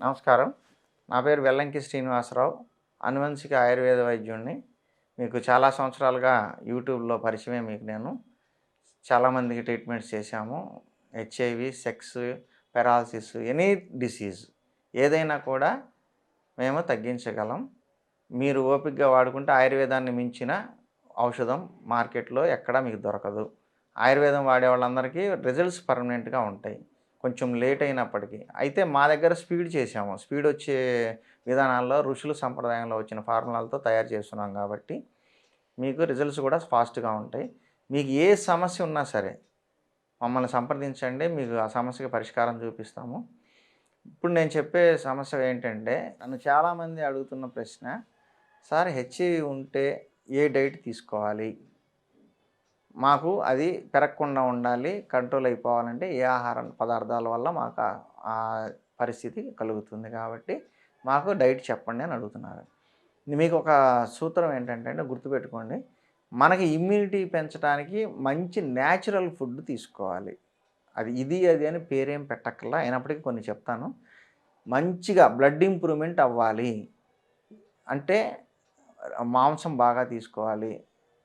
నమస్కారం. నా పేరు వెల్లంకి శ్రీనివాసరావు. అనువంశిక ఆయుర్వేద వైద్యుడిని. మీకు చాలా సంవత్సరాలుగా యూట్యూబ్‌లో పరిచయమే మీకు నేను. చాలామందికి ట్రీట్మెంట్స్ చేశాము. HIV, sex, paralysis, any disease ఏదైనా కూడా మేము తగ్గించగలం. మీరు ఓపికగా వాడుకుంటే ఆయుర్వేదాన్ని మించిన ఔషధం మార్కెట్‌లో ఎక్కడా మీకు దొరకదు. ఆయుర్వేదం వాడే వాళ్ళందరికీ రిజల్ట్స్ పర్మనెంట్‌గా ఉంటాయి. కొంచెం లేట్ అయినప్పటికీ. అయితే మా దగ్గర స్పీడ్ చేశాము. స్పీడ్ వచ్చే విధానాల్లో ఋషులు సంప్రదాయంలో వచ్చిన ఫార్ములాలతో తయారు చేస్తున్నాం కాబట్టి మీకు రిజల్ట్స్ కూడా ఫాస్ట్‌గా ఉంటాయి. మీకు ఏ సమస్య ఉన్నా సరే మమ్మల్ని సంప్రదించండి. మీకు ఆ సమస్యకి పరిష్కారం చూపిస్తాము. ఇప్పుడు నేను చెప్పే సమస్య ఏంటంటే నన్ను చాలామంది అడుగుతున్న ప్రశ్న, సార్ హెచ్ఐవి ఉంటే ఏ డైట్ తీసుకోవాలి? మాకు అది పెరగకుండా ఉండాలి, కంట్రోల్ అయిపోవాలంటే ఏ ఆహార పదార్థాల వల్ల మాకు ఆ పరిస్థితి కలుగుతుంది కాబట్టి మాకు డైట్ చెప్పండి అని అడుగుతున్నారు. మీకు ఒక సూత్రం ఏంటంటే అండి గుర్తుపెట్టుకోండి. మనకి ఇమ్యూనిటీ పెంచడానికి మంచి న్యాచురల్ ఫుడ్ తీసుకోవాలి. అది అని పేరేం పెట్టక్కర్లా. అయినప్పటికీ కొన్ని చెప్తాను. మంచిగా బ్లడ్ ఇంప్రూవ్‌మెంట్ అవ్వాలి అంటే మాంసం బాగా తీసుకోవాలి.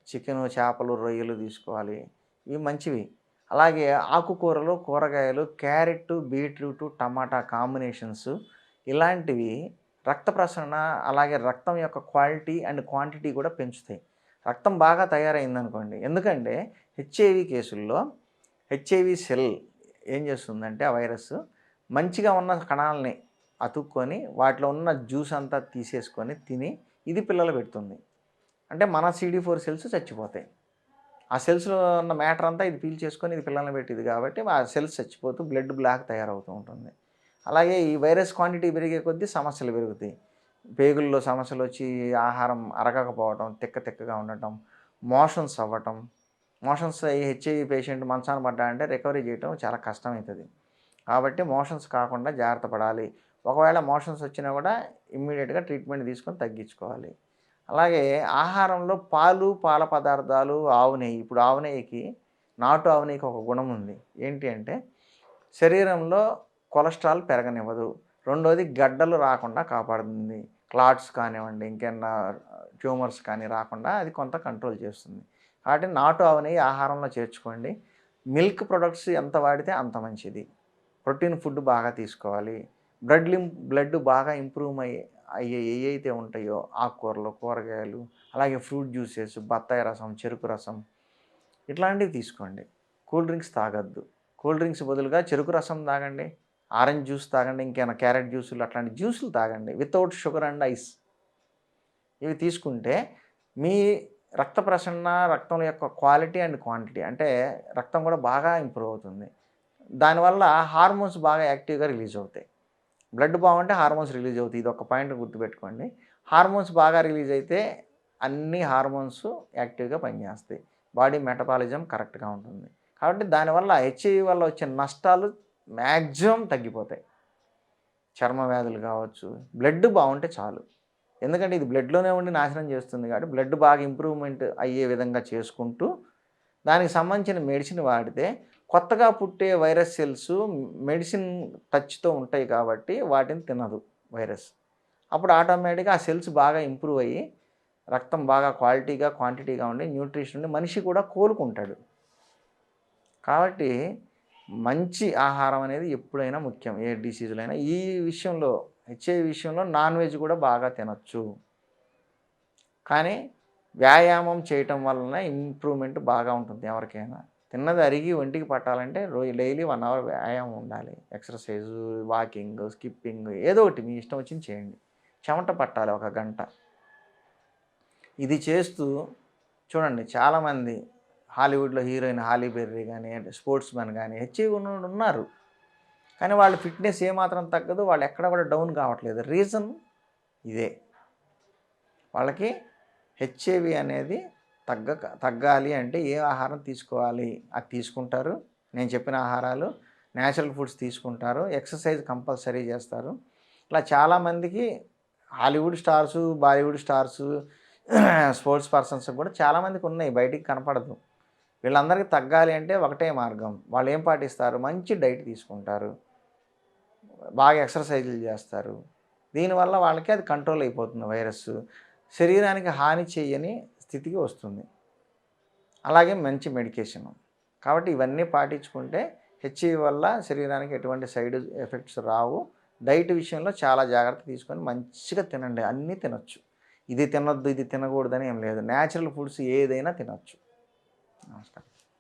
చికెను, చేపలు, రొయ్యలు తీసుకోవాలి. ఇవి మంచివి. అలాగే ఆకుకూరలు, కూరగాయలు, క్యారెట్టు, బీట్రూటు, టమాటా కాంబినేషన్స్ ఇలాంటివి రక్త ప్రసరణ, అలాగే రక్తం యొక్క క్వాలిటీ అండ్ క్వాంటిటీ కూడా పెంచుతాయి. రక్తం బాగా తయారైందనుకోండి. ఎందుకంటే హెచ్ఐవి కేసుల్లో హెచ్ఐవి సెల్ ఏం చేస్తుందంటే ఆ వైరస్ మంచిగా ఉన్న కణాలని అతుక్కొని వాటిలో ఉన్న జ్యూస్ అంతా తీసేసుకొని తిని ఇది పిల్లలు పెడుతుంది. అంటే మన CD4 సెల్స్ చచ్చిపోతాయి. ఆ సెల్స్‌లో ఉన్న మ్యాటర్ అంతా ఇది పీల్చేసుకొని ఇది పిల్లల్ని పెట్టిద్ది కాబట్టి ఆ సెల్స్ చచ్చిపోతూ బ్లడ్ బ్లాక్ తయారవుతూ ఉంటుంది. అలాగే ఈ వైరస్ క్వాంటిటీ పెరిగే కొద్దీ సమస్యలు పెరుగుతాయి. పేగుల్లో సమస్యలొచ్చి ఆహారం అరగకపోవటం, తిక్కగా ఉండటం, మోషన్స్ అవ్వటం. మోషన్స్ అయ్యి హెచ్ఐవి పేషెంట్ మంచాన పడ్డాడంటే రికవరీ చేయటం చాలా కష్టమవుతుంది. కాబట్టి మోషన్స్ కాకుండా జాగ్రత్త పడాలి. ఒకవేళ మోషన్స్ వచ్చినా కూడా ఇమ్మీడియేట్‌గా ట్రీట్మెంట్ తీసుకొని తగ్గించుకోవాలి. అలాగే ఆహారంలో పాలు, పాల పదార్థాలు, ఆవు నెయ్యి. ఇప్పుడు ఆవు నెయ్యికి, నాటు ఆవు నెయ్యికి ఒక గుణం ఉంది. ఏంటి అంటే శరీరంలో కొలెస్ట్రాల్ పెరగనివ్వదు. రెండోది గడ్డలు రాకుండా కాపాడుతుంది. క్లాట్స్ కానివ్వండి, ఇంకేమన్నా ట్యూమర్స్ కానీ రాకుండా అది కొంత కంట్రోల్ చేస్తుంది. కాబట్టి నాటు ఆవు నెయ్యి ఆహారంలో చేర్చుకోండి. మిల్క్ ప్రొడక్ట్స్ ఎంత వాడితే అంత మంచిది. ప్రోటీన్ ఫుడ్ బాగా తీసుకోవాలి. బ్లడ్ బాగా ఇంప్రూవ్ అయ్యే ఏవైతే ఉంటాయో ఆకుకూరలు, కూరగాయలు, అలాగే ఫ్రూట్ జ్యూసెస్, బత్తాయి రసం, చెరుకు రసం ఇట్లాంటివి తీసుకోండి. కూల్ డ్రింక్స్ తాగొద్దు. కూల్ డ్రింక్స్ బదులుగా చెరుకు రసం తాగండి, ఆరెంజ్ జ్యూస్ తాగండి, ఇంకేమైనా క్యారెట్ జ్యూసులు అట్లాంటి జ్యూసులు తాగండి వితౌట్ షుగర్ అండ్ ఐస్. ఇవి తీసుకుంటే మీ రక్త ప్రసరణ, రక్తం యొక్క క్వాలిటీ అండ్ క్వాంటిటీ అంటే రక్తం కూడా బాగా ఇంప్రూవ్ అవుతుంది. దానివల్ల హార్మోన్స్ బాగా యాక్టివ్‌గా రిలీజ్ అవుతాయి. బ్లడ్ బాగుంటే హార్మోన్స్ రిలీజ్ అవుతాయి. ఇది ఒక పాయింట్ గుర్తుపెట్టుకోండి. హార్మోన్స్ బాగా రిలీజ్ అయితే అన్ని హార్మోన్స్ యాక్టివ్‌గా పనిచేస్తాయి. బాడీ మెటబాలిజం కరెక్ట్‌గా ఉంటుంది. కాబట్టి దానివల్ల హెచ్ఐవి వల్ల వచ్చే నష్టాలు మ్యాక్సిమం తగ్గిపోతాయి. చర్మ వ్యాధులు కావచ్చు, బ్లడ్ బాగుంటే చాలు. ఎందుకంటే ఇది బ్లడ్‌లోనే ఉండి నాశనం చేస్తుంది కాబట్టి బ్లడ్ బాగా ఇంప్రూవ్‌మెంట్ అయ్యే విధంగా చేసుకుంటూ దానికి సంబంధించిన మెడిసిన్ వాడితే కొత్తగా పుట్టే వైరస్ సెల్స్ మెడిసిన్ టచ్‌తో ఉంటాయి కాబట్టి వాటిని తినదు వైరస్. అప్పుడు ఆటోమేటిక్‌గా ఆ సెల్స్ బాగా ఇంప్రూవ్ అయ్యి రక్తం బాగా క్వాలిటీగా, క్వాంటిటీగా ఉండి న్యూట్రిషన్ ఉండి మనిషి కూడా కోలుకుంటాడు. కాబట్టి మంచి ఆహారం అనేది ఎప్పుడైనా ముఖ్యం. ఏ డిసీజులైనా. ఈ విషయంలో హెచ్ఐవి విషయంలో నాన్ వెజ్ కూడా బాగా తినొచ్చు. కానీ వ్యాయామం చేయటం వలన ఇంప్రూవ్‌మెంట్ బాగా ఉంటుంది ఎవరికైనా. తిన్నది అరిగి ఒంటికి పట్టాలంటే డైలీ 1 అవర్ వ్యాయామం ఉండాలి. ఎక్సర్సైజు, వాకింగ్, స్కిప్పింగ్ ఏదో ఒకటి మీ ఇష్టం వచ్చింది చేయండి. చెమట పట్టాలి ఒక గంట. ఇది చేస్తూ చూడండి చాలామంది హాలీవుడ్‌లో హీరోయిన్ హాలీ బెర్రీ గానీ, స్పోర్ట్స్ మెన్ గానీ హెచ్ఐవి ఉన్నోళ్ళు ఉన్నారు. కానీ వాళ్ళ ఫిట్‌నెస్ ఏమాత్రం తగ్గదు. వాళ్ళు ఎక్కడ కూడా డౌన్ కావట్లేదు. రీజన్ ఇదే. వాళ్ళకి హెచ్ఐవి అనేది తగ్గాలి అంటే ఏ ఆహారం తీసుకోవాలి? అది తీసుకుంటారు. నేను చెప్పిన ఆహారాలు, న్యాచురల్ ఫుడ్స్ తీసుకుంటారు. ఎక్సర్సైజ్ కంపల్సరీ చేస్తారు. ఇలా చాలామందికి Hollywood stars, Bollywood stars, sports persons కూడా చాలామందికి ఉన్నాయి. బయటికి కనపడదు. వీళ్ళందరికీ తగ్గాలి అంటే ఒకటే మార్గం. వాళ్ళు ఏం పాటిస్తారు? మంచి డైట్ తీసుకుంటారు. బాగా ఎక్సర్సైజులు చేస్తారు. దీనివల్ల వాళ్ళకి అది కంట్రోల్ అయిపోతుంది వైరస్. శరీరానికి హాని చేయని స్థితికి వస్తుంది. అలాగే మంచి మెడికేషను. కాబట్టి ఇవన్నీ పాటించుకుంటే హెచ్‌ఐవి వల్ల శరీరానికి ఎటువంటి సైడ్ ఎఫెక్ట్స్ రావు. డైట్ విషయంలో చాలా జాగ్రత్త తీసుకొని మంచిగా తినండి. అన్నీ తినొచ్చు. ఇది తినొద్దు, ఇది తినకూడదని ఏం లేదు. నేచురల్ ఫుడ్స్ ఏదైనా తినొచ్చు. నమస్కారం.